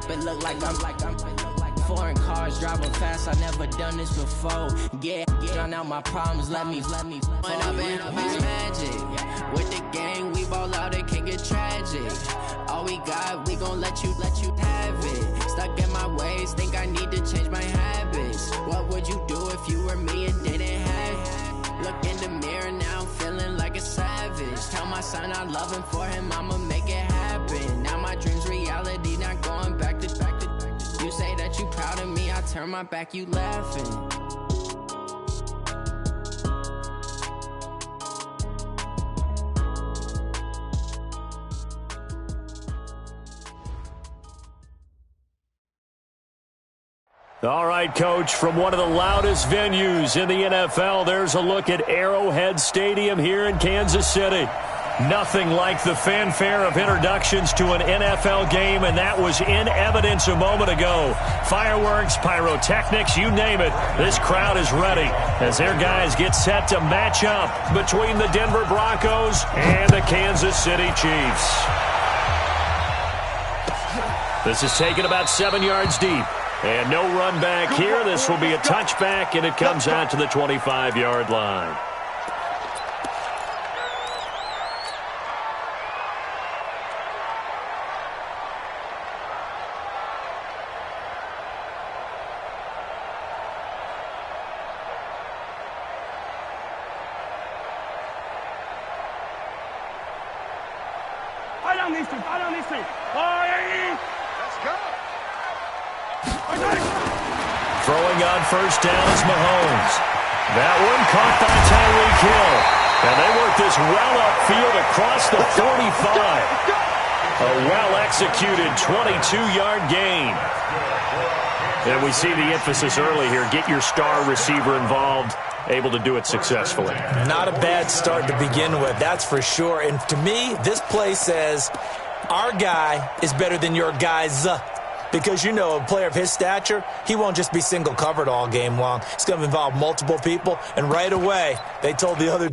It look like I'm foreign cars driving fast. I never done this before. Yeah, drown out my problems. Let me. When I've been up is magic. With the gang, we ball out. It can get tragic. All we got, we gon' let you have it. Stuck in my ways, think I need to change my habits. What would you do if you were me and didn't have it? Look in the mirror now, I'm feeling like a savage. Tell my son I love him, for him I'ma make it happen. Now my dream's reality, not going back to. You say that you proud of me, I turn my back, you laughing. All right, Coach, from one of the loudest venues in the NFL, there's a look at Arrowhead Stadium here in Kansas City. Nothing like the fanfare of introductions to an NFL game, and that was in evidence a moment ago. Fireworks, pyrotechnics, you name it. This crowd is ready as their guys get set to match up between the Denver Broncos and the Kansas City Chiefs. This is taken about 7 yards deep. And no run back here. This will be a touchback, and it comes out to the 25-yard line. Throwing on first down is Mahomes. That one caught by Tyreek Hill. And they work this well upfield across the 45. A well-executed 22-yard gain. And we see the emphasis early here. Get your star receiver involved, able to do it successfully. Not a bad start to begin with, that's for sure. And to me, this play says our guy is better than your guy's. Because, you know, a player of his stature, he won't just be single covered all game long. It's going to involve multiple people. And right away, they told the other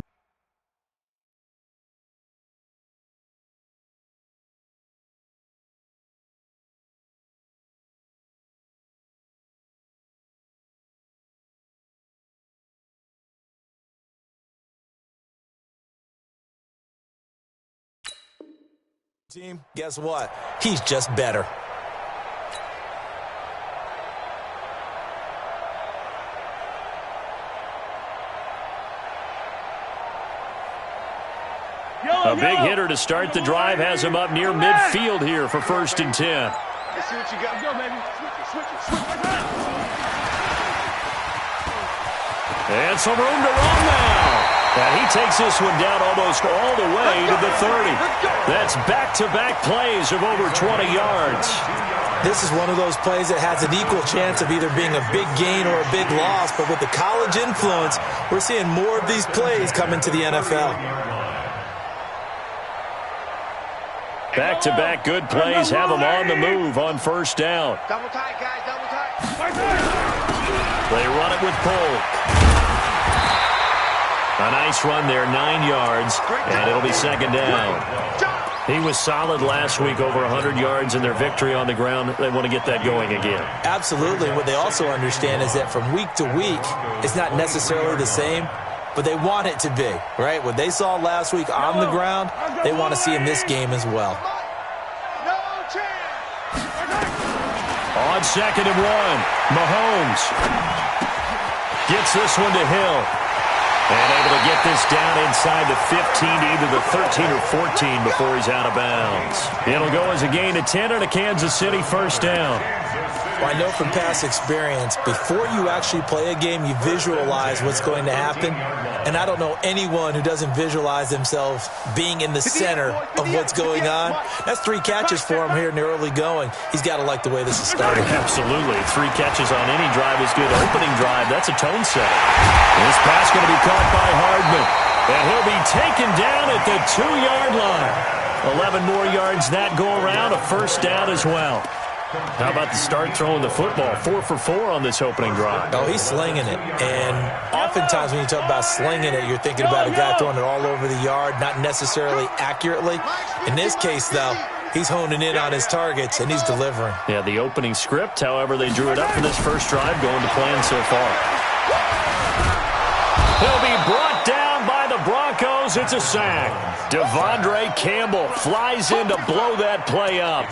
team, guess what? He's just better. A big hitter to start the drive has him up near midfield here for 1st and 10. Let's see what you got. Go, baby. Switch it. And some room to run now. And he takes this one down almost all the way to the 30. That's back-to-back plays of over 20 yards. This is one of those plays that has an equal chance of either being a big gain or a big loss. But with the college influence, we're seeing more of these plays come into the NFL. Back-to-back good plays have them on the move on first down. Double tight, guys, double tight. They run it with Polk. A nice run there, 9 yards, and it'll be 2nd down. He was solid last week, over 100 yards in their victory on the ground. They want to get that going again. Absolutely. What they also understand is that from week to week, it's not necessarily the same, but they want it to be, right? What they saw last week on the ground, they want to see in this game as well. On 2nd and 1, Mahomes gets this one to Hill. And able to get this down inside the 15, either the 13 or 14 before he's out of bounds. It'll go as a gain of 10 and a Kansas City 1st down. Well, I know from past experience, before you actually play a game, you visualize what's going to happen. And I don't know anyone who doesn't visualize themselves being in the center of what's going on. That's 3 catches for him here in the early going. He's got to like the way this is starting. Absolutely. 3 catches on any drive is good. Opening drive, that's a tone setter. This pass going to be caught by Hardman. And he'll be taken down at the 2-yard line. 11 more yards that go around, a 1st down as well. How about the start throwing the football? 4 for 4 on this opening drive. Oh, he's slinging it. And oftentimes when you talk about slinging it, you're thinking about a guy throwing it all over the yard, not necessarily accurately. In this case, though, He's honing in on his targets, and he's delivering. Yeah, the opening script, however they drew it up for this first drive, going to plan so far. He'll be brought down by the Broncos. It's a sack. Devondre Campbell flies in to blow that play up.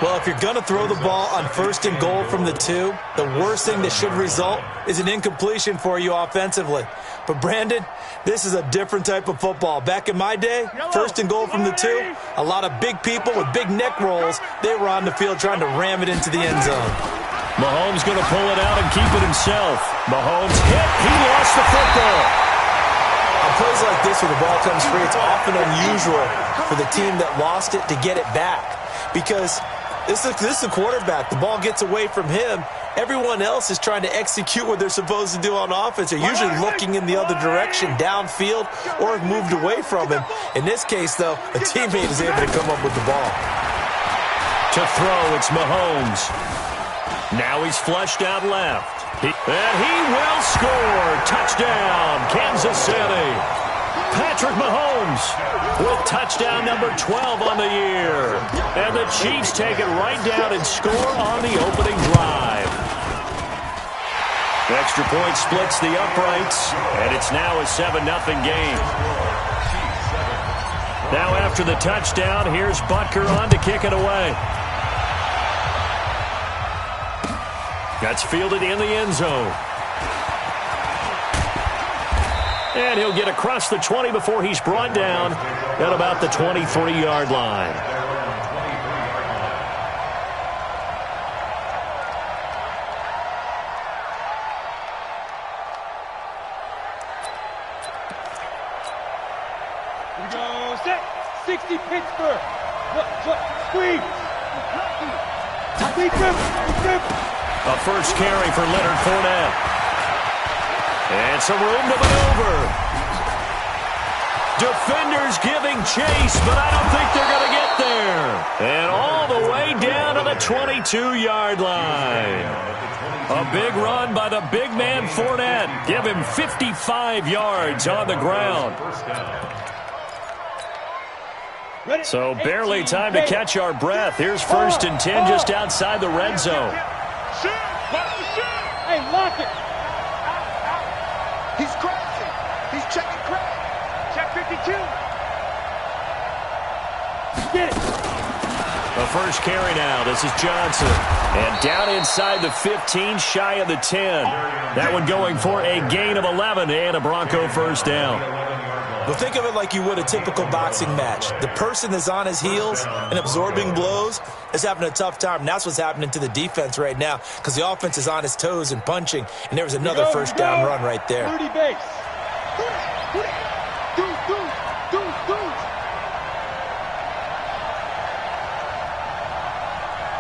Well, if you're going to throw the ball on 1st and goal from the 2, the worst thing that should result is an incompletion for you offensively. But, Brandon, this is a different type of football. Back in my day, 1st and goal from the 2, a lot of big people with big neck rolls, they were on the field trying to ram it into the end zone. Mahomes going to pull it out and keep it himself. Mahomes hit. He lost the football. On plays like this where the ball comes free, it's often unusual for the team that lost it to get it back. Because this is the quarterback. The ball gets away from him. Everyone else is trying to execute what they're supposed to do on offense. They're usually looking in the other direction, downfield, or have moved away from him. In this case, though, a teammate is able to come up with the ball. To throw, it's Mahomes. Now he's flushed out left. And he will score. Touchdown, Kansas City. Patrick Mahomes with touchdown number 12 on the year. And the Chiefs take it right down and score on the opening drive. The extra point splits the uprights, and it's now a 7-0 game. Now after the touchdown, here's Butker on to kick it away. That's fielded in the end zone. And he'll get across the 20 before he's brought down at about the 23-yard line. Here we go. Set. 60 Pittsburgh. Squeeze. A first carry for Leonard Fournette. And some room to maneuver. Defenders giving chase, but I don't think they're going to get there. And all the way down to the 22-yard line. A big run by the big man Fournette. Give him 55 yards on the ground. So barely time to catch our breath. Here's 1st and 10 just outside the red zone. Hey, lock it. He's crashing. He's checking crack. Check 52. Get it. The first carry now. This is Johnson. And down inside the 15, shy of the 10. That one going for a gain of 11 and a Bronco first down. Well, think of it like you would a typical boxing match. The person that's on his heels and absorbing blows is having a tough time. And that's what's happening to the defense right now because the offense is on his toes and punching. And there was another first down run right there. 30 base.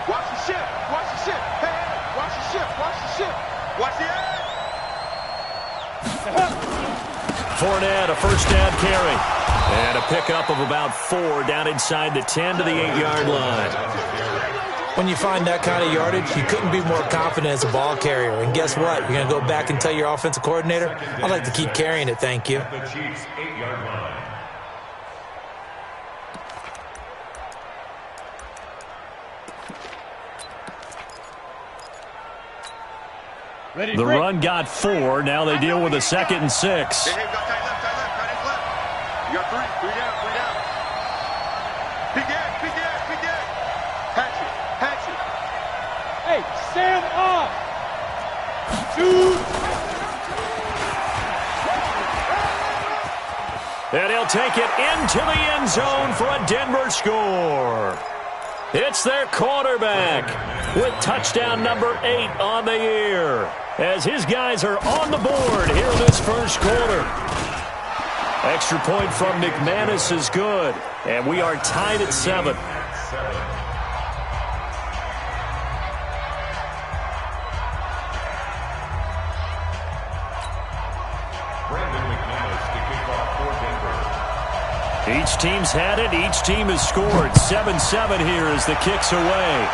Watch the ship. Watch the ship. Hey, watch the ship. Watch the ship. Watch the edge. Fournette, a first down carry. And a pickup of about 4 down inside the 10 to the 8-yard line. When you find that kind of yardage, you couldn't be more confident as a ball carrier. And guess what? You're going to go back and tell your offensive coordinator, I'd like to keep carrying it, thank you. The Chiefs' 8-yard line. The run got 4. Now they deal with a 2nd and 6. Hey, got tight left, tight left, tight left. You got 3 down, 3 down. Big ass, big ass, big ass. Hatch it. Hey, Sam off. 2. And he'll take it into the end zone for a Denver score. It's their quarterback with touchdown number 8 on the year as his guys are on the board here in this first quarter. Extra point from McManus is good, and we are tied at 7. Each team's had it. Each team has scored. 7-7 here as the kick's away.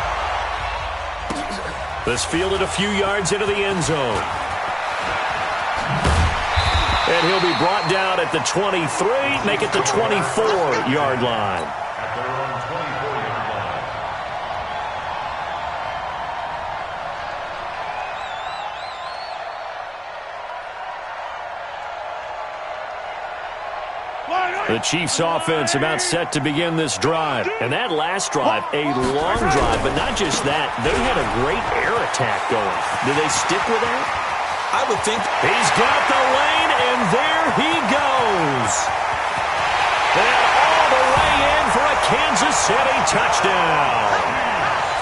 This fielded a few yards into the end zone. And he'll be brought down at the 23, make it the 24-yard line. At their own 24-yard The Chiefs offense about set to begin this drive. And that last drive, a long drive, but not just that. They had a great air attack going. Do they stick with that? I would think. He's got the lane, and there he goes. And all the way in for a Kansas City touchdown.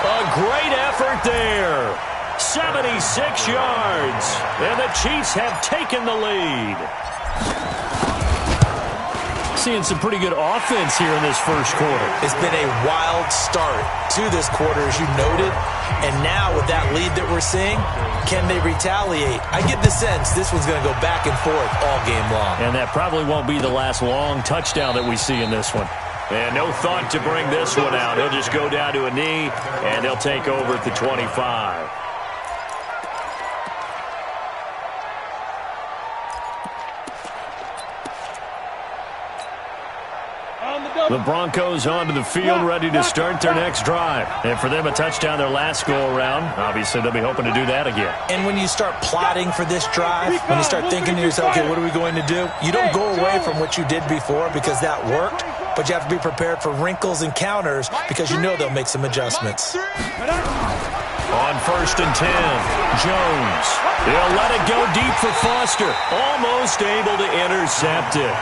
A great effort there. 76 yards. And the Chiefs have taken the lead. Seeing some pretty good offense here in this first quarter. It's been a wild start to this quarter, as you noted. And now with that lead that we're seeing, can they retaliate? I get the sense this one's going to go back and forth all game long. And that probably won't be the last long touchdown that we see in this one. And no thought to bring this one out. He'll just go down to a knee, and they'll take over at the 25. The Broncos onto the field, ready to start their next drive. And for them, a touchdown their last go-around. Obviously, they'll be hoping to do that again. And when you start plotting for this drive, when you start thinking to yourself, okay, what are we going to do? You don't go away from what you did before because that worked, but you have to be prepared for wrinkles and counters because you know they'll make some adjustments. On 1st and 10, Jones. He'll let it go deep for Foster. Almost able to intercept it.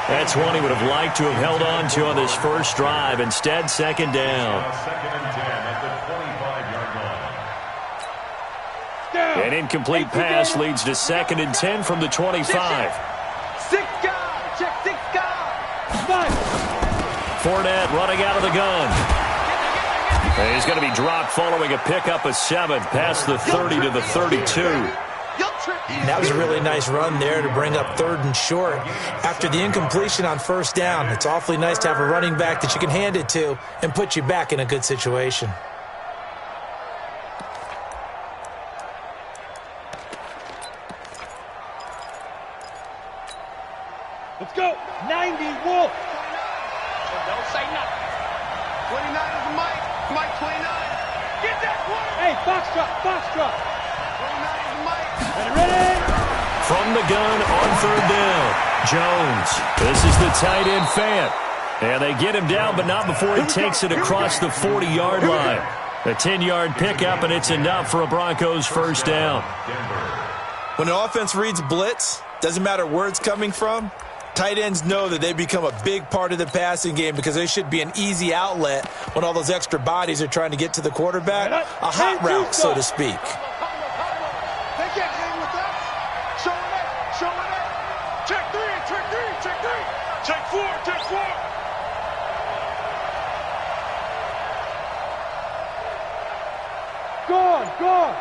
That's one he would have liked to have held on to on this first drive. Instead, second down. An incomplete pass leads to 2nd and 10 from the 25. Six guys. Check 6 guys. Fournette running out of the gun. And he's going to be dropped following a pickup of 7 past the 30 to the 32. That was a really nice run there to bring up 3rd and short. After the incompletion on 1st down, it's awfully nice to have a running back that you can hand it to and put you back in a good situation. Let's go. 90, Wolf. Don't say nothing. 29 is the Mike. Mike 29. Get that one. Hey, Foxtrot, Foxtrot. 29 is the Mike. Ready? From the gun on 3rd down, Jones. This is the tight end Fant. And they get him down, but not before he takes it across the 40-yard line. A 10-yard pickup, and it's enough for a Broncos first down. When an offense reads blitz, doesn't matter where it's coming from, tight ends know that they become a big part of the passing game because they should be an easy outlet when all those extra bodies are trying to get to the quarterback. A hot route, so to speak. They can't hang with us. Show it. Check 3. Check 4. Gone.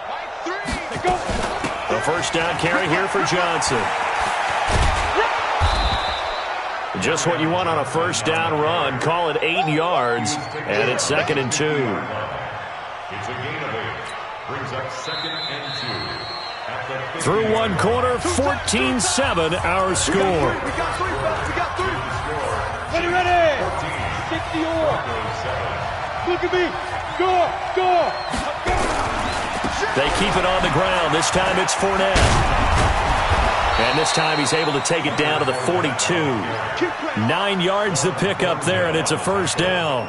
Mike 3. Let's go. A first down carry here for Johnson. Just what you want on a first down run. Call it 8 yards, and it's 2nd and 2. It's a gain of 8. Brings up 2nd and 2. Through one quarter, 14-7 our score. We got 3, fellas. We got 3. Ready. 60 or. Look at me. Go. They keep it on the ground. This time it's Fournette. And this time he's able to take it down to the 42. 9 yards the pickup there, and it's a first down.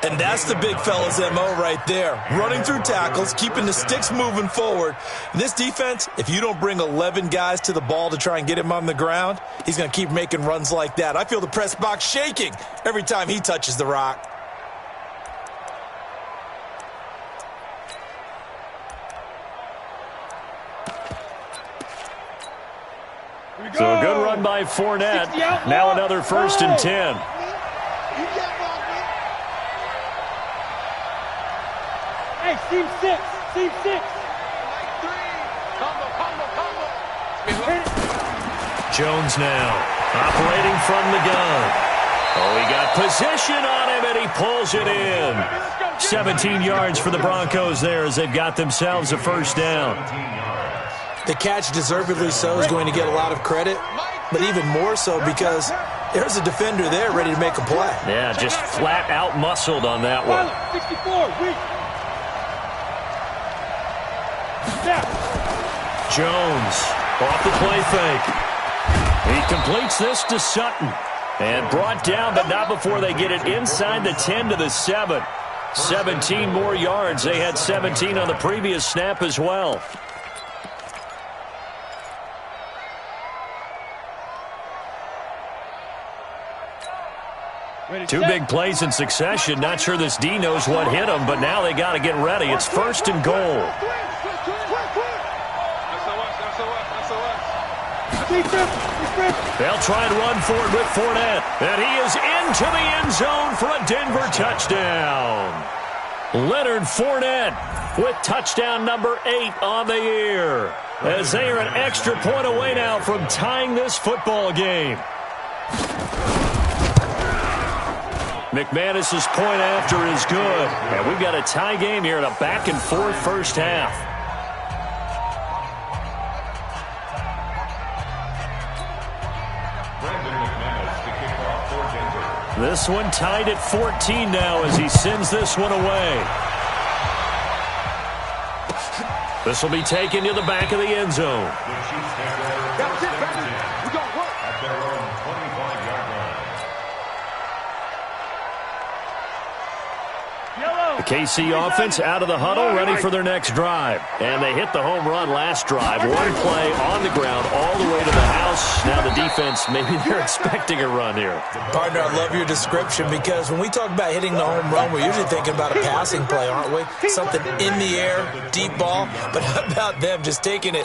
And that's the big fella's MO right there. Running through tackles, keeping the sticks moving forward. This defense, if you don't bring 11 guys to the ball to try and get him on the ground, he's going to keep making runs like that. I feel the press box shaking every time he touches the rock. So a good run by Fournette. Now another 1st and 10. Hey, team 6. Jones now operating from the gun. Oh, he got position on him, and he pulls it in. 17 yards for the Broncos there as they've got themselves a first down. The catch, deservedly so, is going to get a lot of credit, but even more so because there's a defender there ready to make a play. Yeah, just flat out muscled on that one. 64, weak. Jones off the play fake. He completes this to Sutton. And brought down, but not before they get it inside the 10 to the 7. 17 more yards. They had 17 on the previous snap as well. Two big plays in succession. Not sure this D knows what hit him, but now they got to get ready. It's 1st and goal. They'll try and run for it with Fournette. And he is into the end zone for a Denver touchdown. Leonard Fournette with touchdown number 8 on the year. As they are an extra point away now from tying this football game. McManus's point after is good. And we've got a tie game here in a back-and-forth first half. This one tied at 14 now as he sends this one away. This will be taken to the back of the end zone. The KC offense out of the huddle, ready for their next drive. And they hit the home run last drive. One play on the ground all the way to the house. Now the defense, maybe they're expecting a run here. Partner, I love your description because when we talk about hitting the home run, we're usually thinking about a passing play, aren't we? Something in the air, deep ball. But how about them just taking it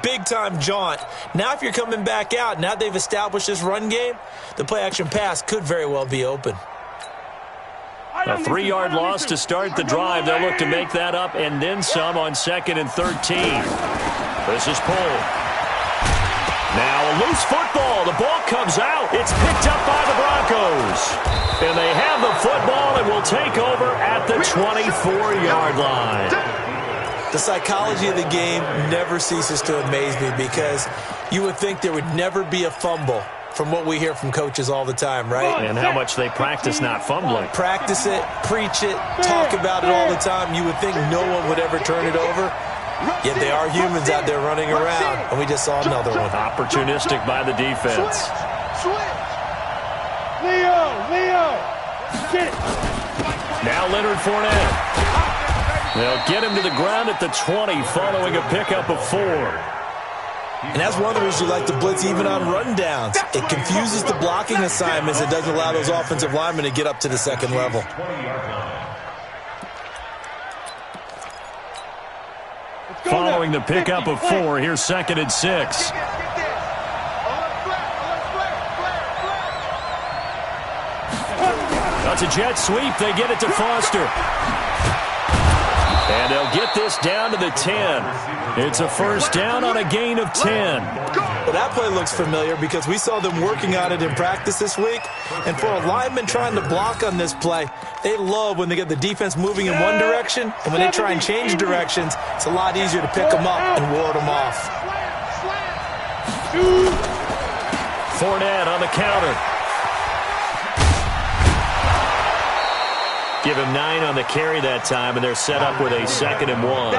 big-time jaunt? Now if you're coming back out, now they've established this run game, the play-action pass could very well be open. A 3-yard loss to start the drive. They'll look to make that up and then some on 2nd and 13. This is pulled. Now a loose football. The ball comes out. It's picked up by the Broncos. And they have the football and will take over at the 24-yard line. The psychology of the game never ceases to amaze me because you would think there would never be a fumble from what we hear from coaches all the time, right? And how much they practice not fumbling. Practice it, preach it, talk about it all the time. You would think no one would ever turn it over. Yet they are humans out there running around, and we just saw another one. Opportunistic by the defense. Leo, get it. Now Leonard Fournette. They'll get him to the ground at the 20 following a pickup of 4. And that's one of the reasons you like to blitz even on rundowns. It confuses the blocking assignments. It doesn't allow those offensive linemen to get up to the second level. Following the pickup of 4, here's 2nd and 6. That's a jet sweep. They get it to Foster. And they'll get this down to the 10. It's a first down on a gain of 10. Well, that play looks familiar because we saw them working on it in practice this week. And for a lineman trying to block on this play, they love when they get the defense moving in one direction. And when they try and change directions, it's a lot easier to pick them up and ward them off. Fournette on the counter. Give him 9 on the carry that time, and they're set up with a 2nd and 1.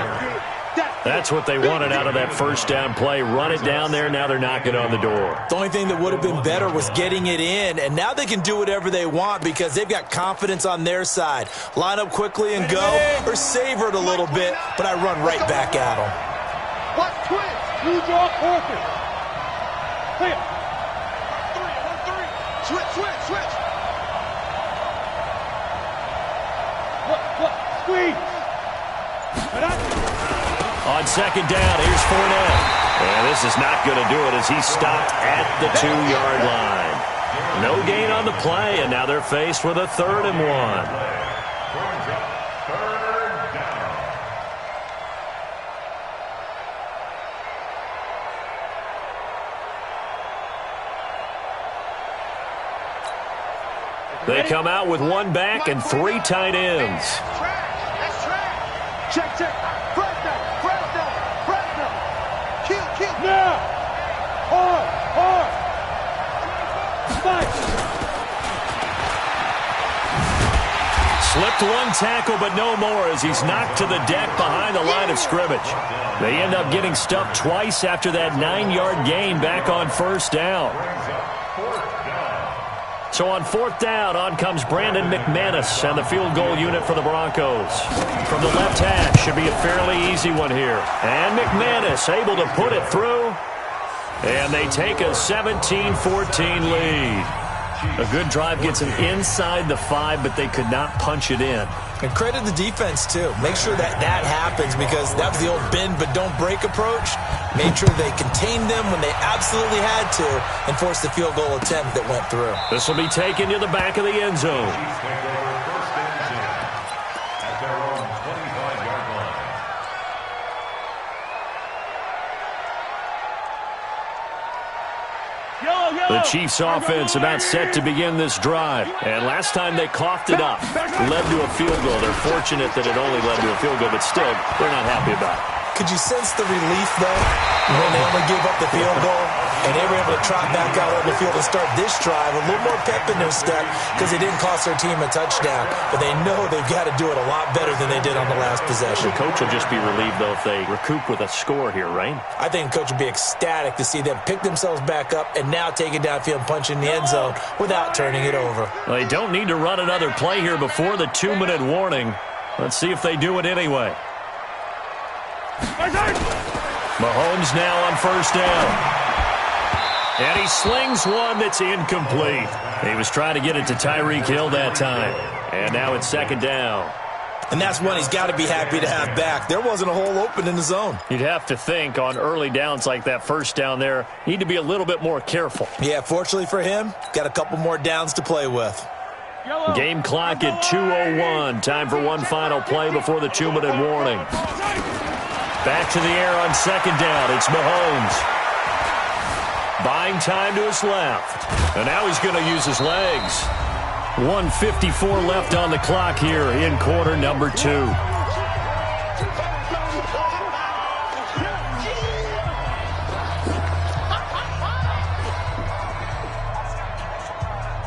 That's what they wanted out of that first down play. Run it down there. Now they're knocking on the door. The only thing that would have been better was getting it in, and now they can do whatever they want because they've got confidence on their side. Line up quickly and go, or savor it a little bit, but I run right back at them. What twist? You draw perfect. Clear. 1-3. Switch. Look, squeeze. On 2nd down, here's Fournette. And this is not going to do it as he's stopped at the 2-yard line. No gain on the play, and now they're faced with a 3rd and 1. They come out with 1 back and 3 tight ends. Check. Press down. Kill. Now. Hard. Fight. Slipped one tackle, but no more as he's knocked to the deck behind the line of scrimmage. They end up getting stuffed twice after that 9-yard gain back on first down. So on fourth down, on comes Brandon McManus and the field goal unit for the Broncos. From the left hash, should be a fairly easy one here. And McManus able to put it through. And they take a 17-14 lead. A good drive gets them inside the 5, but they could not punch it in. And credit the defense, too. Make sure that happens because that was the old bend but don't break approach. Made sure they contained them when they absolutely had to and forced the field goal attempt that went through. This will be taken to the back of the end zone. The Chiefs' offense about set to begin this drive. And last time they coughed it up, led to a field goal. They're fortunate that it only led to a field goal, but still, they're not happy about it. Could you sense the relief, though, when they only gave up the field goal and they were able to trot back out on the field and start this drive? A little more pep in their step because they didn't cost their team a touchdown, but they know they've got to do it a lot better than they did on the last possession. The coach will just be relieved, though, if they recoup with a score here, right? I think the coach would be ecstatic to see them pick themselves back up and now take it downfield and punch in the end zone without turning it over. Well, they don't need to run another play here before the 2-minute warning. Let's see if they do it anyway. Mahomes now on first down. And he slings one that's incomplete. He was trying to get it to Tyreek Hill that time. And now it's second down. And that's one he's got to be happy to have back. There wasn't a hole open in the zone. You'd have to think on early downs like that first down there, need to be a little bit more careful. Yeah, fortunately for him, got a couple more downs to play with. Game clock at 2:01. Time for one final play before the 2-minute warning. Back to the air on second down. It's Mahomes. Buying time to his left. And now he's going to use his legs. 1:54 left on the clock here in quarter number 2.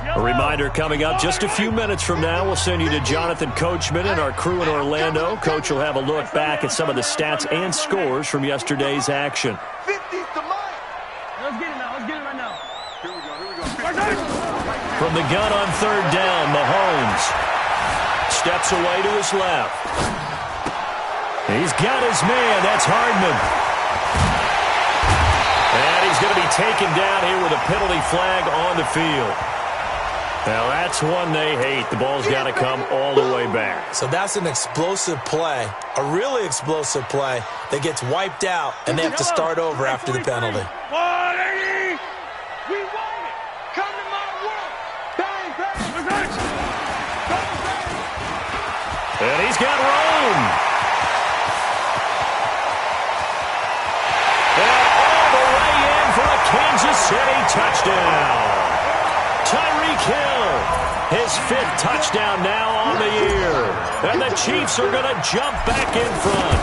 A reminder coming up just a few minutes from now, we'll send you to Jonathan Coachman and our crew in Orlando. Coach will have a look back at some of the stats and scores from yesterday's action. 50's to mine. Let's get it now. Let's get it right now. Here we go. From the gun on third down, Mahomes steps away to his left. He's got his man. That's Hardman. And he's going to be taken down here with a penalty flag on the field. Now, that's one they hate. The ball's got to come all the way back. So that's an explosive play, a really explosive play that gets wiped out, and they have to start over after the penalty. 180. We won it. Come to my world. Bang, bang. And he's got Rome. And all the way in for a Kansas City touchdown. Tyreek Hill, his 5th touchdown now on the year. And the Chiefs are going to jump back in front.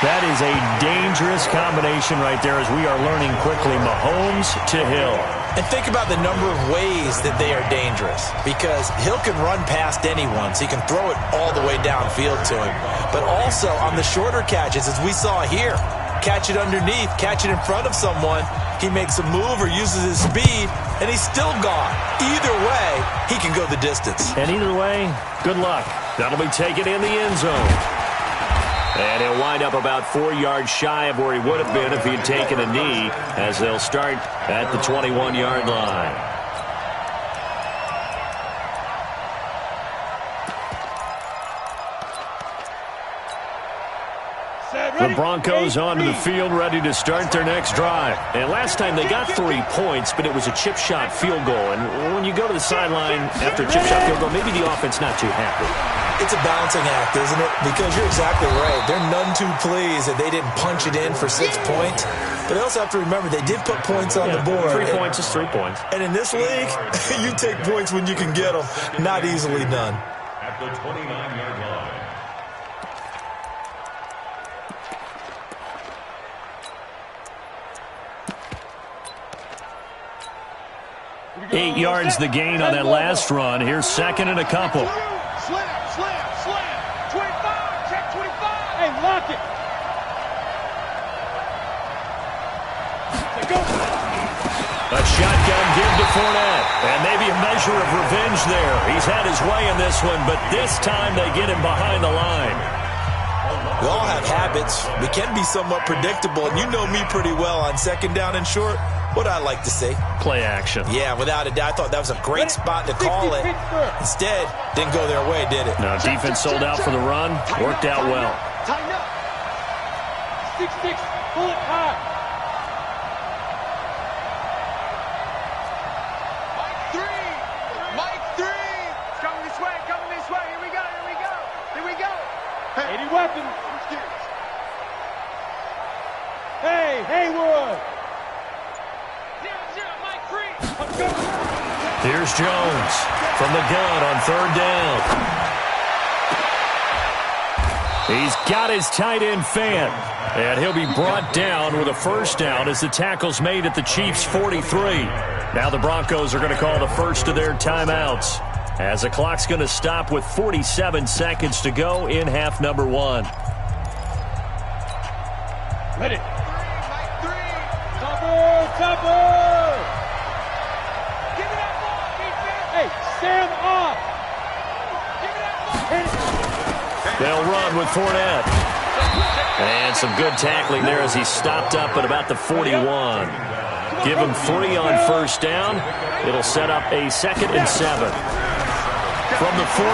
That is a dangerous combination right there as we are learning quickly. Mahomes to Hill. And think about the number of ways that they are dangerous because Hill can run past anyone, so he can throw it all the way downfield to him. But also on the shorter catches, as we saw here, catch it underneath, catch it in front of someone, he makes a move or uses his speed, and he's still gone. Either way, he can go the distance. And either way, good luck. That'll be taken in the end zone. And he'll wind up about 4 yards shy of where he would have been if he had taken a knee, as they'll start at the 21-yard line. The Broncos onto the field, ready to start their next drive. And last time they got 3 points, but it was a chip shot field goal. And when you go to the sideline after a chip shot field goal, maybe the offense not too happy. It's a balancing act, isn't it? Because you're exactly right. They're none too pleased that they didn't punch it in for 6 points. But they also have to remember they did put points on the board. 3 points is 3 points. And in this league, you take points when you can get them. Not easily done. At the 29-yard line. 8 yards the gain on that last run. Here's second and a couple. Slam, slam, slam. 25, check 25. Hey, lock it. Go. A shotgun give to Fournette. And maybe a measure of revenge there. He's had his way in this one, but this time they get him behind the line. We all have habits. We can be somewhat predictable, and you know me pretty well on second down and short. What I like to say? Play action. Yeah, without a doubt. I thought that was a great spot to call it. Instead, didn't go their way, did it? No, defense sold out for the run. Worked out well. Tighten up. 6-6, pull it high. Mike 3. Coming this way, coming this way. Here we go, here we go. Here we go. 80 weapons. Hey, Haywood. 0-0, Mike 3. Here's Jones from the gun on third down. He's got his tight end fan, and he'll be brought down with a first down as the tackle's made at the Chiefs' 43. Now the Broncos are going to call the first of their timeouts as the clock's going to stop with 47 seconds to go in half number 1. Ready. Mike 3. Topper. Give me that ball, defense. Hey, stand off. Give me that ball. They'll run with Fournette. And some good tackling there as he stopped up at about the 41. Give him 3 on first down. It'll set up a 2nd and 7. From the 41,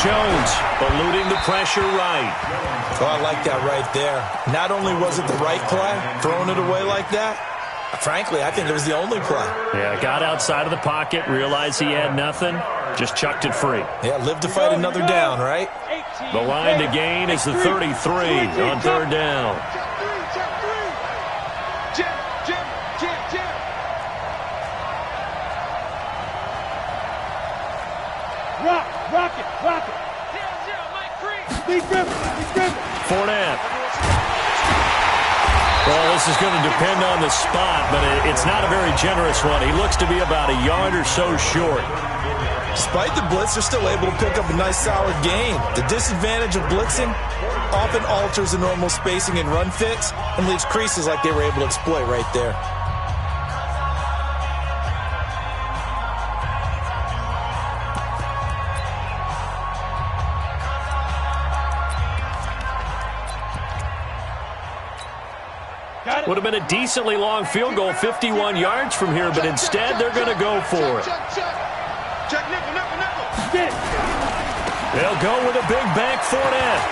Jones eluding the pressure right. Oh, I like that right there. Not only was it the right play, throwing it away like that, frankly, I think it was the only play. Yeah, got outside of the pocket, realized he had nothing, just chucked it free. Yeah, live to fight another down, right? The line to gain is the 33 on third down. Jim. Rock it. 0-0, Mike 3. Be driven. Fournette. Well, this is going to depend on the spot, but it's not a very generous one. He looks to be about a yard or so short. Despite the blitz, they're still able to pick up a nice, solid gain. The disadvantage of blitzing often alters the normal spacing and run fits and leaves creases like they were able to exploit right there. Would have been a decently long field goal, 51 yards from here, but instead they're going to go for it. Check, nickel. They'll go with a big bank Fournette.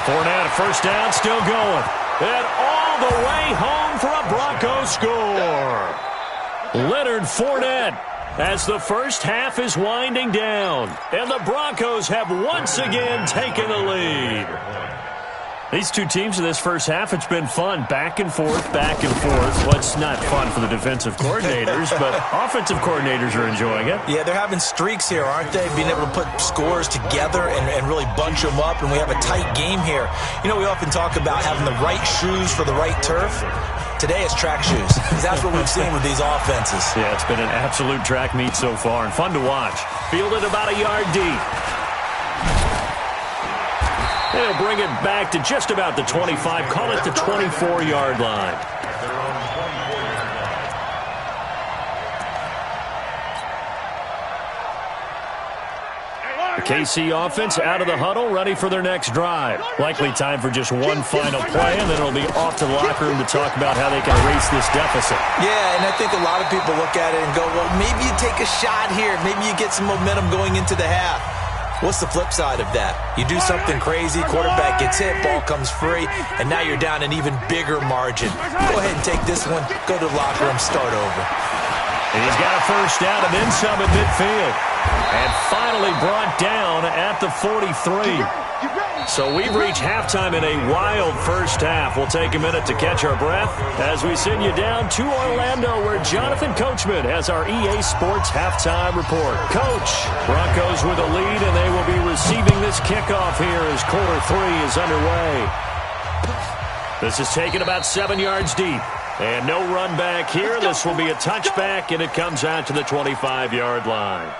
Fournette, first down, still going. And all the way home for a Broncos score. Leonard Fournette as the first half is winding down. And the Broncos have once again taken the lead. These two teams in this first half, it's been fun. Back and forth. Well, it's not fun for the defensive coordinators, but offensive coordinators are enjoying it. Yeah, they're having streaks here, aren't they? Being able to put scores together and really bunch them up, and we have a tight game here. You know, we often talk about having the right shoes for the right turf. Today it's track shoes. That's what we've seen with these offenses. Yeah, it's been an absolute track meet so far, and fun to watch. Fielded about a yard deep. They'll bring it back to just about the 25. Call it the 24-yard line. The KC offense out of the huddle, ready for their next drive. Likely time for just one final play, and then it'll be off to the locker room to talk about how they can erase this deficit. Yeah, and I think a lot of people look at it and go, well, maybe you take a shot here. Maybe you get some momentum going into the half. What's the flip side of that? You do something crazy, quarterback gets hit, ball comes free, and now you're down an even bigger margin. Go ahead and take this one, go to the locker room, start over. And he's got a first down and then some at midfield. And finally brought down at the 43. So we've reached halftime in a wild first half. We'll take a minute to catch our breath as we send you down to Orlando, where Jonathan Coachman has our EA Sports halftime report. Coach, Broncos with a lead, and they will be receiving this kickoff here as quarter 3 is underway. This is taken about 7 yards deep. And no run back here. This will be a touchback, and it comes out to the 25-yard line.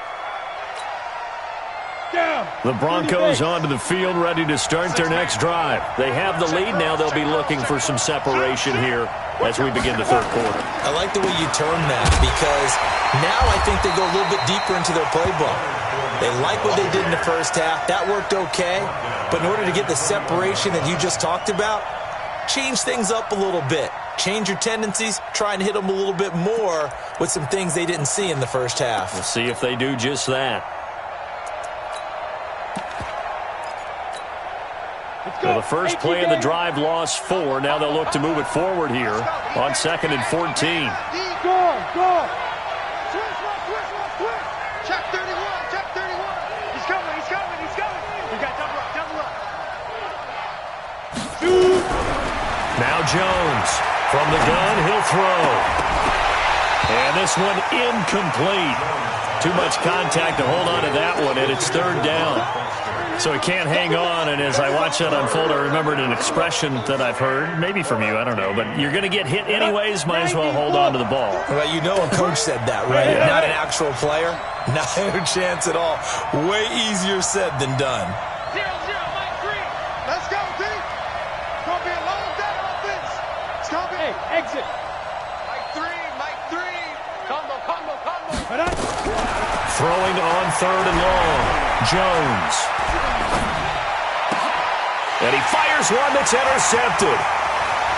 The Broncos onto the field, ready to start their next drive. They have the lead now. They'll be looking for some separation here as we begin the third quarter. I like the way you term that, because now I think they go a little bit deeper into their playbook. They like what they did in the first half. That worked okay. But in order to get the separation that you just talked about, change things up a little bit. Change your tendencies. Try and hit them a little bit more with some things they didn't see in the first half. We'll see if they do just that. So the first play of the drive lost 4. Now they'll look to move it forward here on 2nd and 14. Go! Check 31, check 31. He's coming. We got double up. Now Jones from the gun, he'll throw. And this one incomplete. Too much contact to hold on to that one, and it's 3rd down. So he can't hang on, and as I watch that unfold, I remembered an expression that I've heard, maybe from you, I don't know, but you're going to get hit anyways, might as well hold on to the ball. Well, you know a coach said that, right? Yeah. Not an actual player. Not a chance at all. Way easier said than done. 0-0, Mike 3. Let's go, D. It's going to be a long day offense. It's going to be. Hey, exit. Mike 3. Combo. Throwing on 3rd and long. Jones. And he fires one that's intercepted.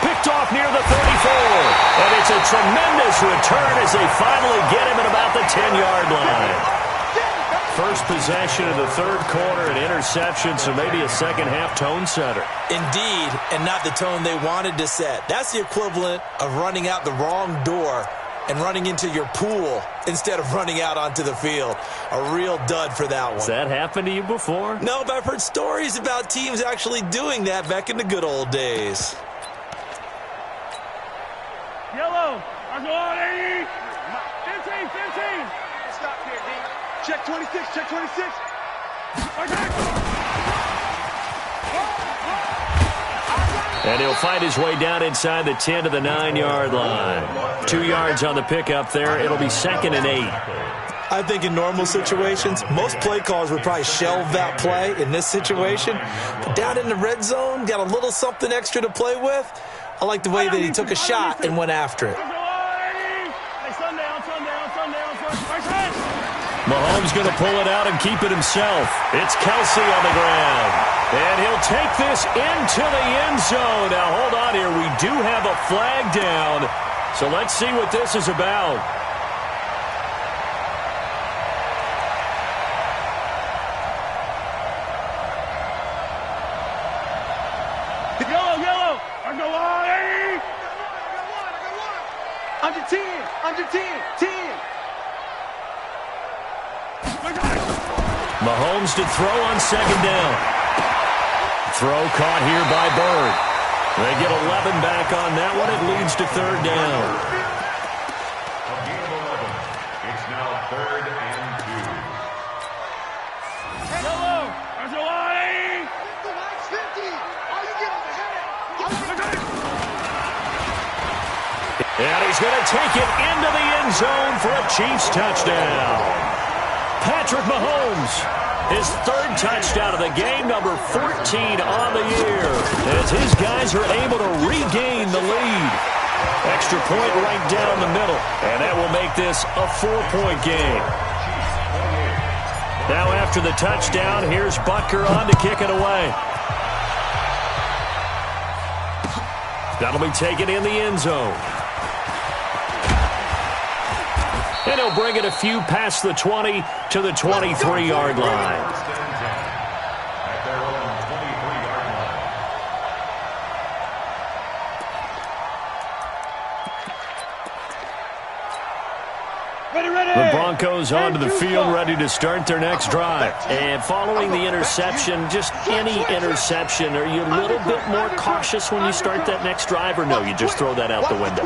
Picked off near the 34. And it's a tremendous return as they finally get him at about the 10-yard line. First possession of the third quarter, an interception, so maybe a second-half tone setter. Indeed, and not the tone they wanted to set. That's the equivalent of running out the wrong door and running into your pool instead of running out onto the field. A real dud for that one. Has that happened to you before? No, but I've heard stories about teams actually doing that back in the good old days. Yellow. Argolani. 15. Stop here, D. Check 26. And he'll fight his way down inside the 10 to the 9-yard line. 2 yards on the pickup there. It'll be 2nd and 8. I think in normal situations, most play callers would probably shelve that play in this situation. But down in the red zone, got a little something extra to play with. I like the way that he took a shot and went after it. Mahomes going to pull it out and keep it himself. It's Kelsey on the ground. And he'll take this into the end zone. Now, hold on here. We do have a flag down. So let's see what this is about. Yellow. Argolani. Under 10. Mahomes to throw on 2nd down. Throw caught here by Bird. They get 11 back on that one. It leads to 3rd down. A gain of 11. It's now 3rd and 2. Yellow. Argolani. 50. Are you getting the head? And he's going to take it into the end zone for a Chiefs touchdown. Patrick Mahomes, his 3rd touchdown of the game, number 14 on the year, as his guys are able to regain the lead. Extra point right down the middle, and that will make this a 4-point game. Now after the touchdown, here's Butker on to kick it away. That'll be taken in the end zone. And he'll bring it a few past the 20 to the 23-yard line. At their own 23-yard line. The Broncos Broncos onto the field, ready to start their next drive. And following the interception, just any interception, are you a little bit more cautious when you start that next drive, or no, you just throw that out the window?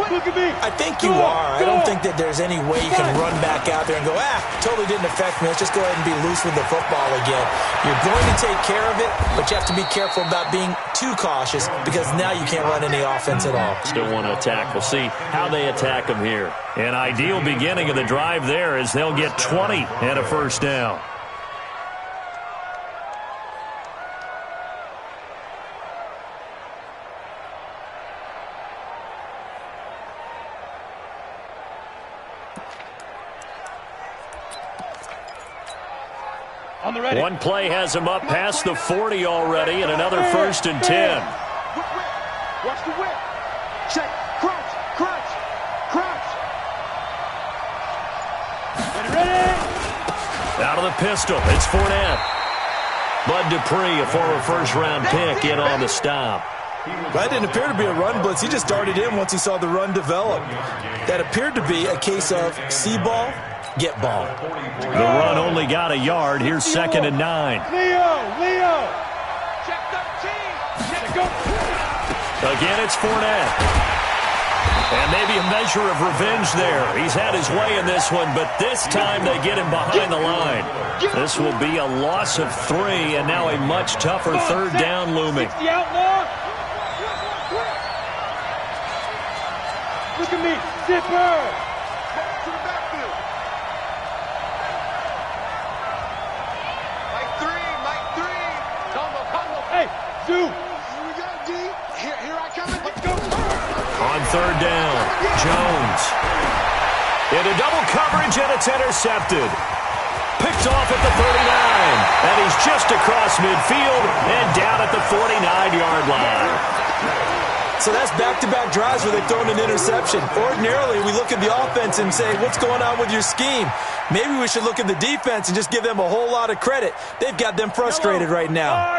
I think you are. I don't think that there's any way you can run back out there and go, totally didn't affect me. Let's just go ahead and be loose with the football again. You're going to take care of it, but you have to be careful about being too cautious because now you can't run any offense at all. Still want to attack. We'll see how they attack them here. An ideal beginning of the drive there as they'll get 20 and a first down. On the ready. One play has him up past the 40 already, and another 1st and 10. Watch the whip. Check. Crunch. Crunch. Crunch. Ready. Out of the pistol, it's Fournette. Bud Dupree, a former first-round pick, in on the stop. That didn't appear to be a run blitz. He just darted in once he saw the run develop. That appeared to be a case of see ball, get ball. The run only got a yard. Here's 2nd and 9. Leo. Check 13. Go. Again, it's Fournette. And maybe a measure of revenge there. He's had his way in this one, but this time they get him behind the line. This will be a loss of 3, and now a much tougher 3rd down looming. The outlaw. Look at me. Zipper. To the backfield. Mike 3. Combo. Hey, Zoo. Here we go, D. Here I come. Let's go. On 3rd down, Jones. Into double coverage, and it's intercepted. Picked off at the 39. And he's just across midfield and down at the 49-yard line. So that's back-to-back drives where they've thrown an interception. Ordinarily, we look at the offense and say, what's going on with your scheme? Maybe we should look at the defense and just give them a whole lot of credit. They've got them frustrated right now.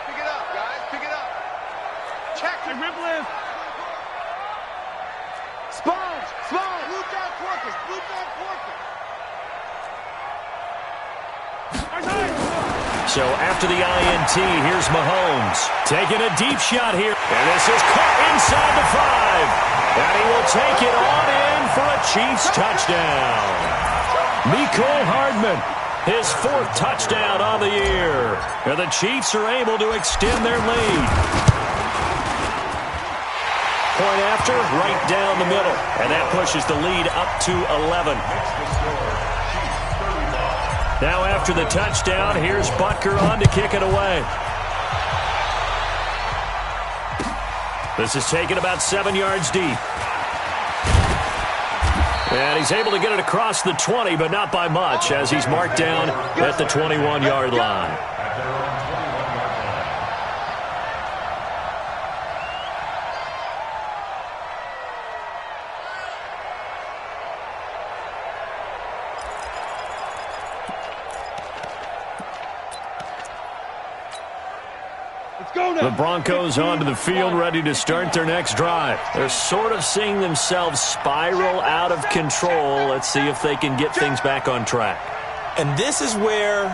Pick it up, guys. Pick it up. Check. Hey, Ripley. Sponge. Blue down Porkins. So after the INT, here's Mahomes. Taking a deep shot here. And this is caught inside the 5. And he will take it on in for a Chiefs touchdown. Mecole Hardman, his 4th touchdown on the year. And the Chiefs are able to extend their lead. Point after, right down the middle. And that pushes the lead up to 11. Now after the touchdown, here's Butker on to kick it away. This is taken about 7 yards deep. And he's able to get it across the 20, but not by much, as he's marked down at the 21-yard line. The Broncos onto the field, ready to start their next drive. They're sort of seeing themselves spiral out of control. Let's see if they can get things back on track. And this is where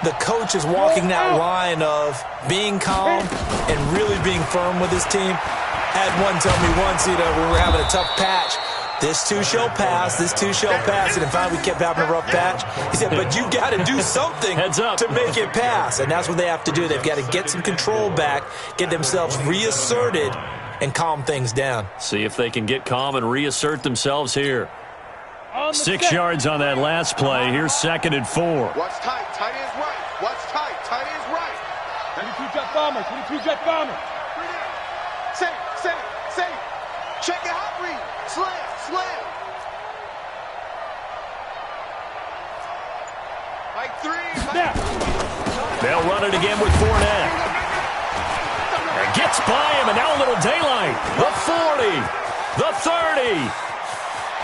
the coach is walking that line of being calm and really being firm with his team. Had one tell me once, we were having a tough patch. This too shall pass. This too shall pass. And finally, we kept having a rough patch. He said, but you got to do something to make it pass. And that's what they have to do. They've got to get some control back, get themselves reasserted, and calm things down. See if they can get calm and reassert themselves here. 6 yards on that last play. Here's 2nd and 4. Watch tight. Tight end's right. Watch tight. Tight end's right. 22 jet bombers. 22 jet bombers. Safe. Check it out, read. Slam. Mike 3. They'll run it again with Fournette. And gets by him, and now a little daylight. The 40, the 30,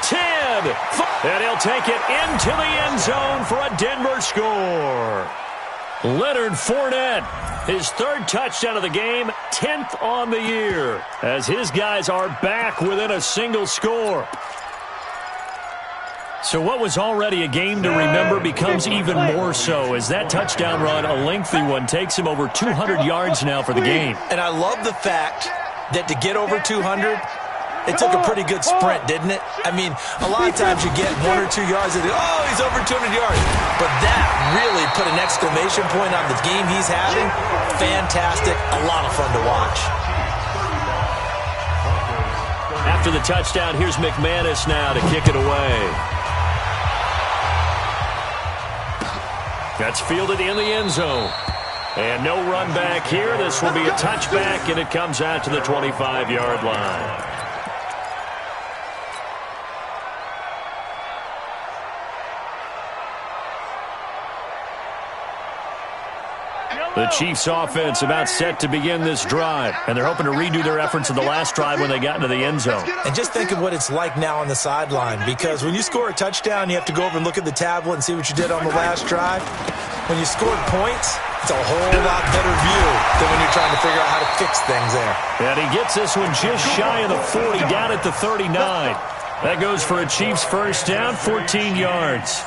10. And he'll take it into the end zone for a Denver score. Leonard Fournette, his 3rd touchdown of the game, 10th on the year, as his guys are back within a single score. So what was already a game to remember becomes even more so as that touchdown run, a lengthy one, takes him over 200 yards now for the game. And I love the fact that to get over 200, it took a pretty good sprint, didn't it? I mean, a lot of times you get 1 or 2 yards and, oh, he's over 200 yards. But that really put an exclamation point on the game he's having. Fantastic. A lot of fun to watch. After the touchdown, here's McManus now to kick it away. That's fielded in the end zone. And no run back here. This will be a touchback, and it comes out to the 25-yard line. The Chiefs offense about set to begin this drive, and they're hoping to redo their efforts in the last drive when they got into the end zone. And just think of what it's like now on the sideline, because when you score a touchdown, you have to go over and look at the tablet and see what you did on the last drive. When you scored points, it's a whole lot better view than when you're trying to figure out how to fix things there. And he gets this one just shy of the 40, down at the 39. That goes for a Chiefs first down, 14 yards.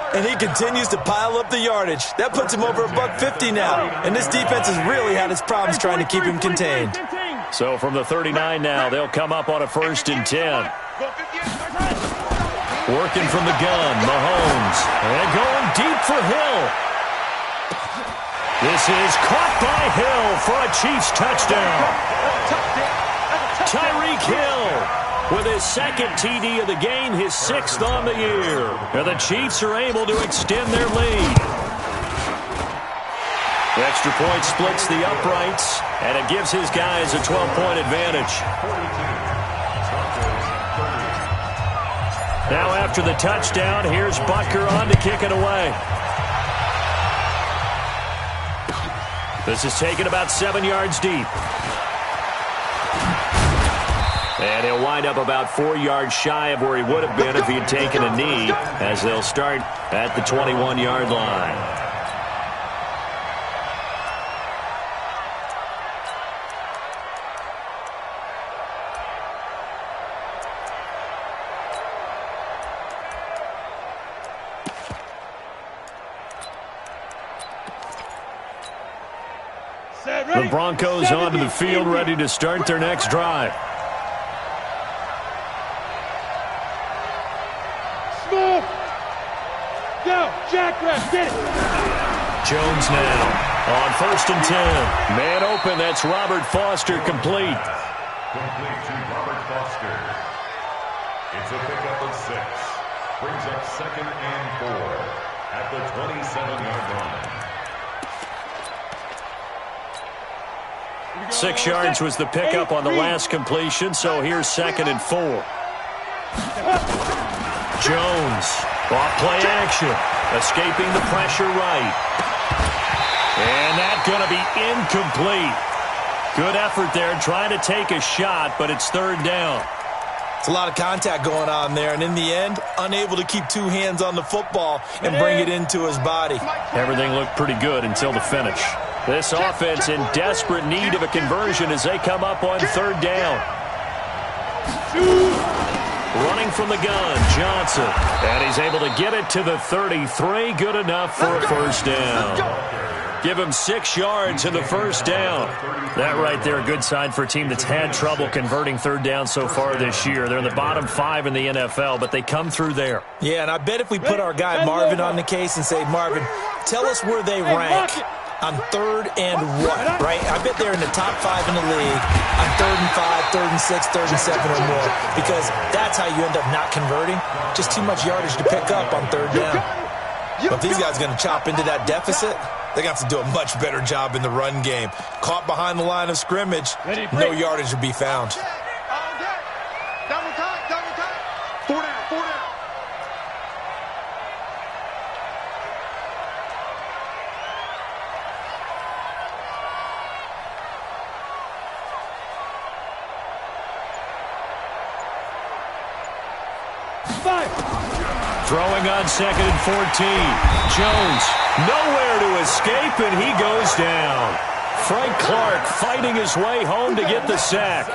And he continues to pile up the yardage. That puts him over $150 now. And this defense has really had its problems trying to keep him contained. So from the 39 now, they'll come up on a 1st and 10. Working from the gun, Mahomes. And going deep for Hill. This is caught by Hill for a Chiefs touchdown. Tyreek Hill with his 2nd TD of the game, his 6th on the year. And the Chiefs are able to extend their lead. The extra point splits the uprights, and it gives his guys a 12-point advantage. Now after the touchdown, here's Butker on to kick it away. This is taken about 7 yards deep. And he'll wind up about 4 yards shy of where he would have been if he had taken a knee, as they'll start at the 21-yard line. The Broncos onto the field, ready to start their next drive. Small. Go, Jackrabbit, get it. Jones now on 1st and 10. Man open, that's Robert Foster complete. Complete to Robert Foster. It's a pickup of 6. Brings up 2nd and 4 at the 27-yard line. 6 yards was the pickup on the last completion, so here's 2nd and 4. Jones, off play action, escaping the pressure right. And that's going to be incomplete. Good effort there, trying to take a shot, but it's 3rd down. It's a lot of contact going on there, and in the end, unable to keep 2 hands on the football and bring it into his body. Everything looked pretty good until the finish. This offense in desperate need of a conversion as they come up on 3rd down. Running from the gun, Johnson. And he's able to get it to the 33. Good enough for a 1st down. Give him 6 yards in the 1st down. That right there, a good sign for a team that's had trouble converting 3rd down so far this year. They're in the bottom 5 in the NFL, but they come through there. Yeah, and I bet if we put our guy Marvin on the case and say, Marvin, tell us where they rank on 3rd and what, right? I bet they're in the top 5 in the league on 3rd and 5, 3rd and 6, 3rd and 7 or more, because that's how you end up not converting. Just too much yardage to pick up on 3rd down. But if these guys are going to chop into that deficit, they got to do a much better job in the run game. Caught behind the line of scrimmage, no yardage to be found. Double time, double time. 4 down, 4 down. Throwing on 2nd and 14. Jones, nowhere to escape, and he goes down. Frank Clark fighting his way home to get the sack.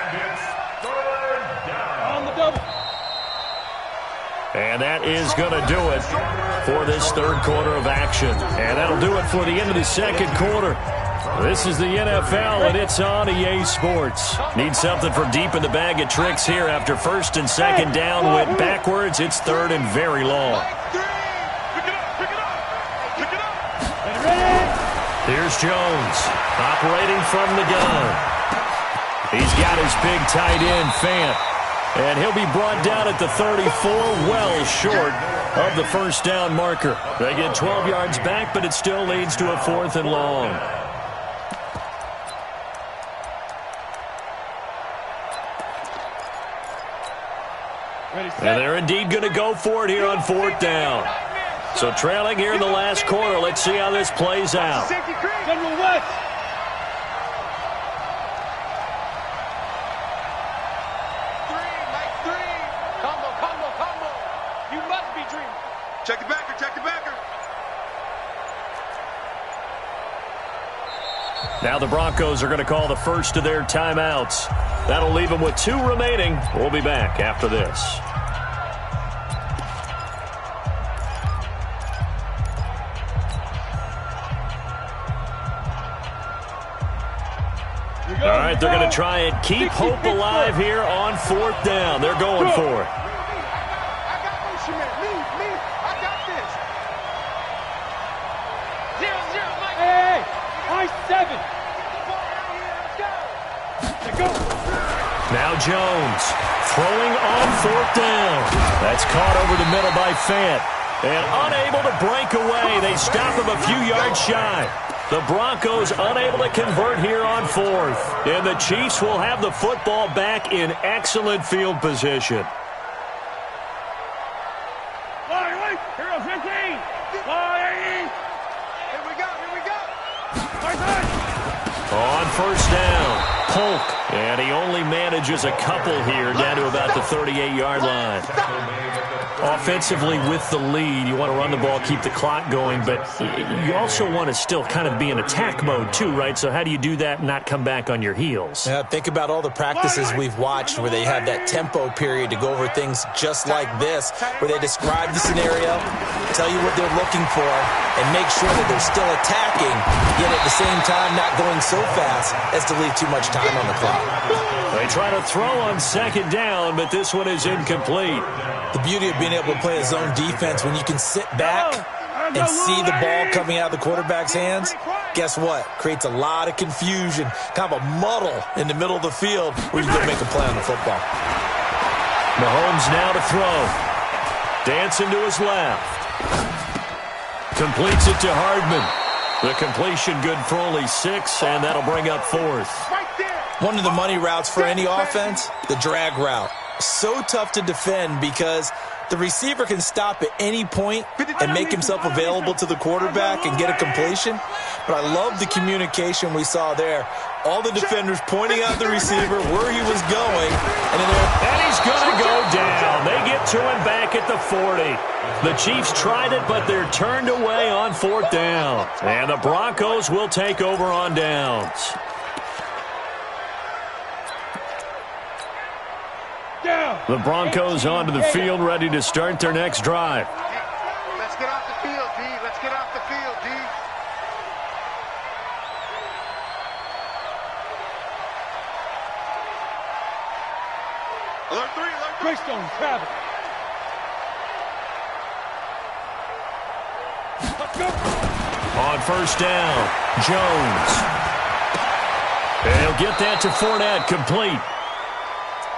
And it's 3rd down. On the double. And that is going to do it for this third quarter of action. And that'll do it for the end of the second quarter. This is the NFL, and it's on EA Sports. Need something from deep in the bag of tricks here after first and second down went backwards. It's third and very long. Here's Jones, operating from the gun. He's got his big tight end, Fant. And he'll be brought down at the 34, well short of the first down marker. They get 12 yards back, but it still leads to a 4th and long. And they're indeed going to go for it here on 4th down. So trailing here in the last quarter. Let's see how this plays out. General West. Combo. You must be dreaming. Check the backer, check the backer. Now the Broncos are going to call the first of their timeouts. That'll leave them with 2 remaining. We'll be back after this. All right, they're going to try and keep hope alive here on 4th down. They're going for it. I got motion, man. Me. I got this. 0-0, Mike. Hey, I-7. Let's go. Now Jones throwing on 4th down. That's caught over the middle by Fant. And unable to break away. They stop him a few yards shy. The Broncos unable to convert here on 4th. And the Chiefs will have the football back in excellent field position. Here goes 15. Here we go. On first down, Polk. And he only manages a couple here down to about the 38-yard line. Offensively with the lead, you want to run the ball, keep the clock going, but you also want to still kind of be in attack mode too, right? So how do you do that and not come back on your heels? Yeah, think about all the practices we've watched where they have that tempo period to go over things just like this, where they describe the scenario, tell you what they're looking for, and make sure that they're still attacking, yet at the same time not going so fast as to leave too much time on the clock. They try to throw on second down, but this one is incomplete. The beauty of being able to play a zone defense when you can sit back and see the ball coming out of the quarterback's hands, guess what? Creates a lot of confusion, kind of a muddle in the middle of the field where you go make a play on the football. Mahomes now to throw. Dancing to his left. Completes it to Hardman. The completion good for only 6, and that'll bring up 4th. One of the money routes for any offense, the drag route. So tough to defend because the receiver can stop at any point and make himself available to the quarterback and get a completion. But I love the communication we saw there. All the defenders pointing out the receiver where he was going. And he's going to go down. They get to him back at the 40. The Chiefs tried it, but they're turned away on 4th down. And the Broncos will take over on downs. The Broncos onto the field, ready to start their next drive. Let's get off the field, D. Let's get off the field, D. Alert 3, alert 3. Greystone, travel. Let's go. On first down, Jones. And he'll get that to Fournette, complete.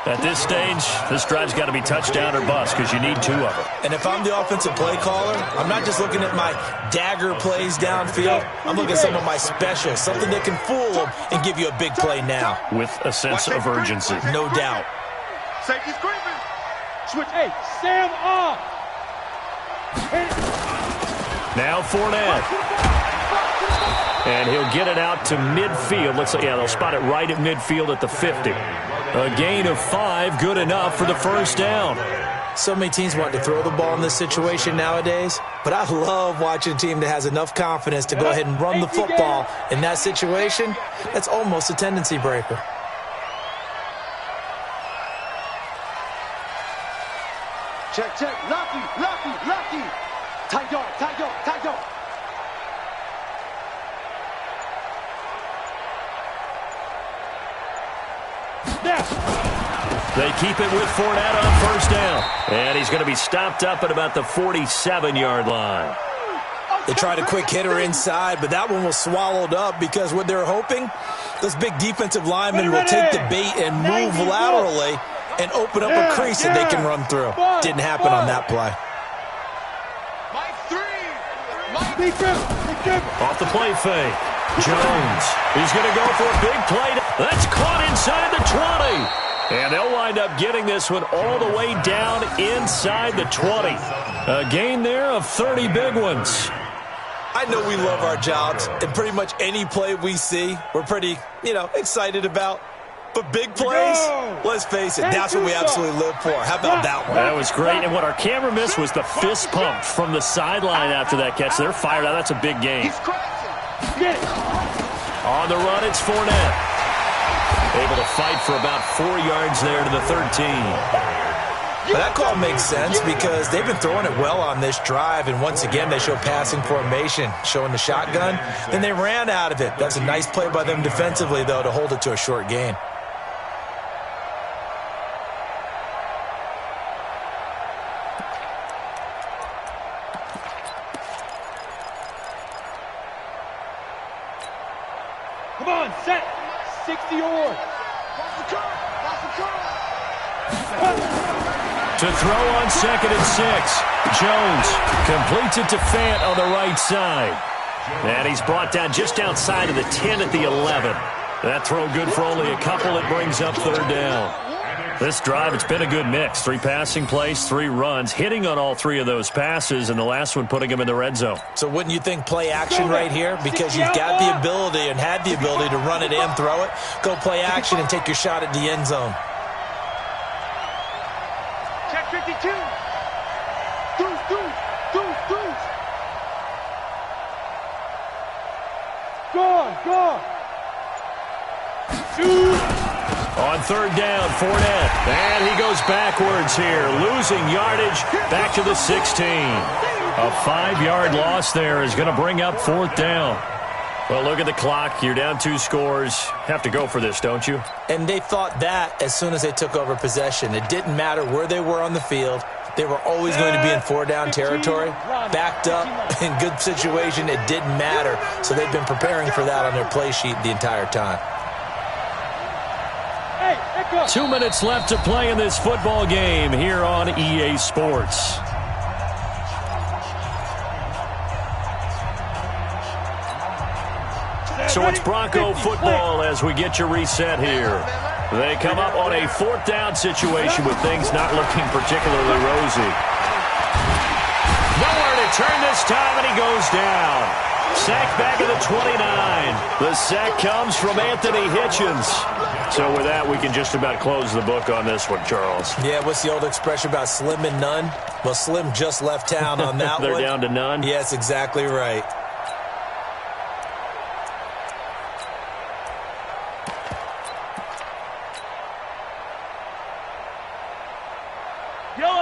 At this stage, this drive's got to be touchdown or bust because you need 2 of them. And if I'm the offensive play caller, I'm not just looking at my dagger plays downfield. I'm looking at some of my specials, something that can fool them and give you a big play now. With a sense of urgency. No doubt. Safety's creeping. Switch. Hey, Sam off. Now Fournette. And he'll get it out to midfield. They'll spot it right at midfield at the 50. A gain of 5, good enough for the first down. So many teams want to throw the ball in this situation nowadays, but I love watching a team that has enough confidence to go ahead and run the football in that situation. That's almost a tendency breaker. Check. Lock They keep it with Fournette on first down. And he's going to be stopped up at about the 47-yard line. They tried a quick hitter inside, but that one was swallowed up because what they're hoping, those big defensive linemen will take the bait and move laterally and open up a crease that they can run through. Didn't happen on that play. Off the play fake. Jones. He's going to go for a big play. That's caught inside the 20. And they'll wind up getting this one all the way down inside the 20. A gain there of 30 big ones. I know we love our jobs, and pretty much any play we see, we're pretty, excited about. But big plays, let's face it, that's what we absolutely live for. How about that one? That was great, and what our camera missed was the fist pump from the sideline after that catch. They're fired out. That's a big game. On the run, it's Fournette. Able to fight for about 4 yards there to the 13. But that call makes sense because they've been throwing it well on this drive, and once again they show passing formation, showing the shotgun. Then they ran out of it. That's a nice play by them defensively, though, to hold it to a short gain. Come on, set. 60 or. To throw on 2nd and 6. Jones completes it to Fant on the right side. And he's brought down just outside of the 10 at the 11. That throw good for only a couple. It brings up 3rd down. This drive, it's been a good mix. 3 passing plays, 3 runs, hitting on all 3 of those passes, and the last one putting him in the red zone. So wouldn't you think play action right here? Because you've got the ability and had the ability to run it and throw it. Go play action and take your shot at the end zone. Check 52. Deuce. Go. On 3rd down, Fournette. And he goes backwards here, losing yardage back to the 16. A 5-yard loss there is going to bring up 4th down. Well, look at the clock. You're down 2 scores. Have to go for this, don't you? And they thought that as soon as they took over possession. It didn't matter where they were on the field. They were always going to be in 4-down territory, backed up, in good situation. It didn't matter. So they've been preparing for that on their play sheet the entire time. 2 minutes left to play in this football game here on EA Sports. So it's Bronco football as we get you reset here. They come up on a 4th down situation with things not looking particularly rosy. Nowhere to turn this time, and he goes down. Sack back at the 29. The sack comes from Anthony Hitchens. So with that, we can just about close the book on this one, Charles. Yeah, what's the old expression about slim and none? Well, Slim just left town on that They're one. down to none? Yes, exactly right.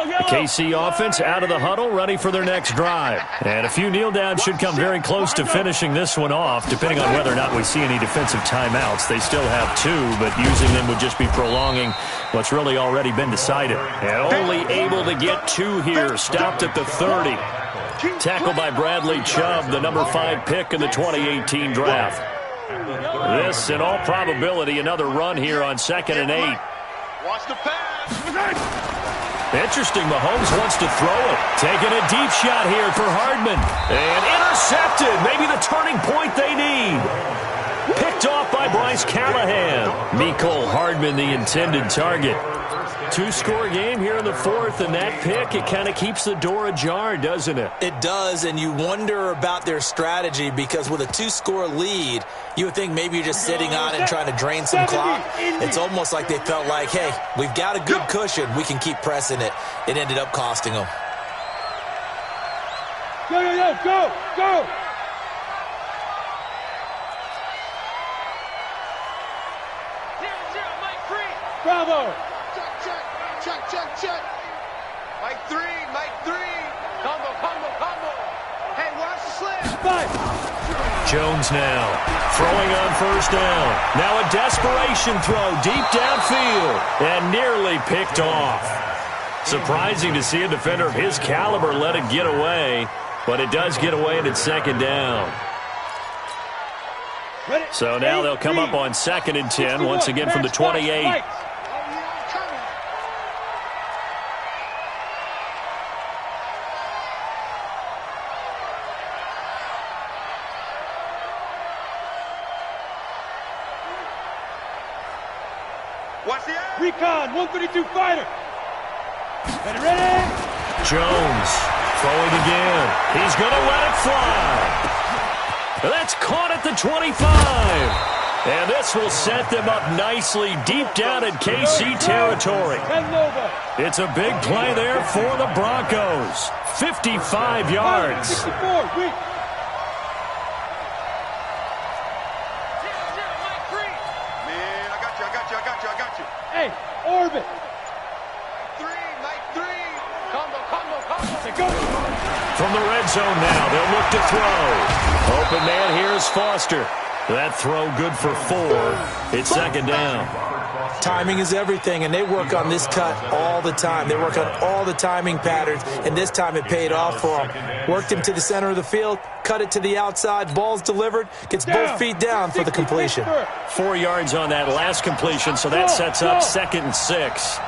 The KC offense out of the huddle, ready for their next drive. And a few kneel downs should come very close to finishing this one off, depending on whether or not we see any defensive timeouts. They still have 2, but using them would just be prolonging what's really already been decided. And only able to get 2 here, stopped at the 30. Tackled by Bradley Chubb, the number 5 pick in the 2018 draft. This, in all probability, another run here on 2nd and 8. Watch the pass. Interesting, Mahomes wants to throw it. Taking a deep shot here for Hardman. And intercepted. Maybe the turning point they need. Picked off by Bryce Callahan. Mecole Hardman, the intended target. 2-score game here in the 4th, and that pick, it kind of keeps the door ajar, doesn't it? It does, and you wonder about their strategy because with a 2-score lead, you would think maybe you're just sitting on it and trying to drain some clock. It's almost like they felt like, hey, we've got a good cushion. We can keep pressing it. It ended up costing them. Go. Bravo. Check. Mike 3. Combo. Hey, watch the slip. 5. Jones now. Throwing on first down. Now a desperation throw deep downfield and nearly picked off. Surprising to see a defender of his caliber let it get away, but it does get away and it's second down. So now they'll come up on 2nd and 10 once again from the 28. Recon, 132 fighter. Ready? Jones throwing again. He's going to let it fly. That's caught at the 25. And this will set them up nicely deep down in KC territory. It's a big play there for the Broncos. 55 yards. Hey, orbit. From the red zone now, they'll look to throw. Open man here is Foster. That throw good for 4. It's second down. Timing is everything, and they work on this cut all the time. They work on all the timing patterns, and this time it paid off for them. Worked him to the center of the field, cut it to the outside, ball's delivered, gets both feet down for the completion. 4 yards on that last completion, so that sets up 2nd and 6.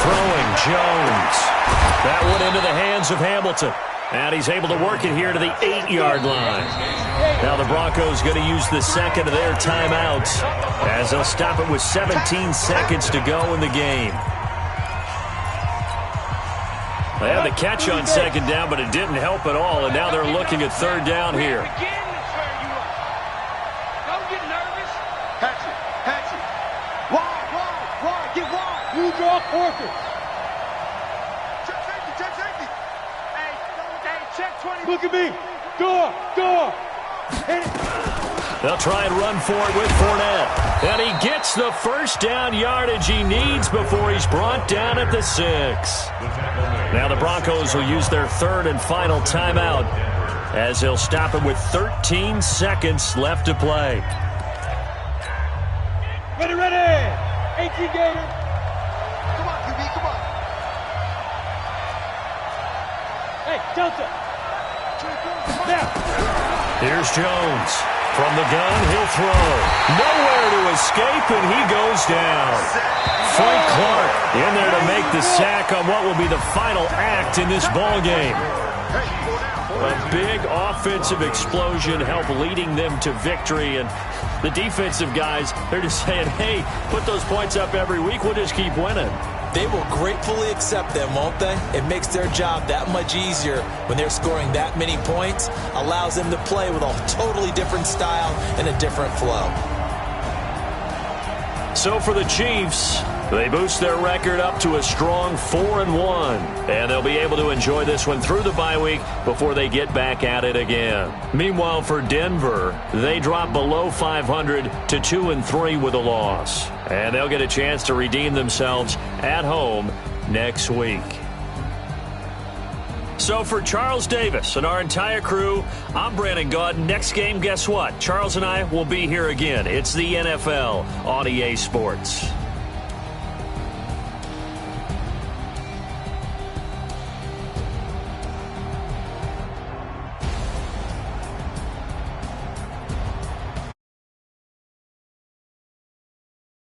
Throwing Jones. That one into the hands of Hamilton. And he's able to work it here to the 8-yard line. Now the Broncos going to use the second of their timeouts as they'll stop it with 17 seconds to go in the game. They had the catch on second down, but it didn't help at all, and now they're looking at third down here. Don't get nervous. Patch it. Wide. Get wide. You draw forfeit. Check safety. Check 20. Look at me. Door. Hit it. They'll try and run for it with Fournette. And he gets the first down yardage he needs before he's brought down at the 6. Now the Broncos will use their third and final timeout as they'll stop it with 13 seconds left to play. Ready. 18 Gator. Come on, QB, come on. Hey, Delta. Now. Here's Jones. From the gun, he'll throw. Nowhere to escape, and he goes down. Frank Clark in there to make the sack on what will be the final act in this ball game. A big offensive explosion helped leading them to victory, and the defensive guys, they're just saying, hey, put those points up every week, we'll just keep winning. They will gratefully accept them, won't they? It makes their job that much easier when they're scoring that many points. Allows them to play with a totally different style and a different flow. So for the Chiefs, they boost their record up to a strong 4-1. And they'll be able to enjoy this one through the bye week before they get back at it again. Meanwhile, for Denver, they drop below 500 to 2-3 with a loss. And they'll get a chance to redeem themselves at home next week. So for Charles Davis and our entire crew, I'm Brandon Gaud. Next game, guess what? Charles and I will be here again. It's the NFL on EA Sports.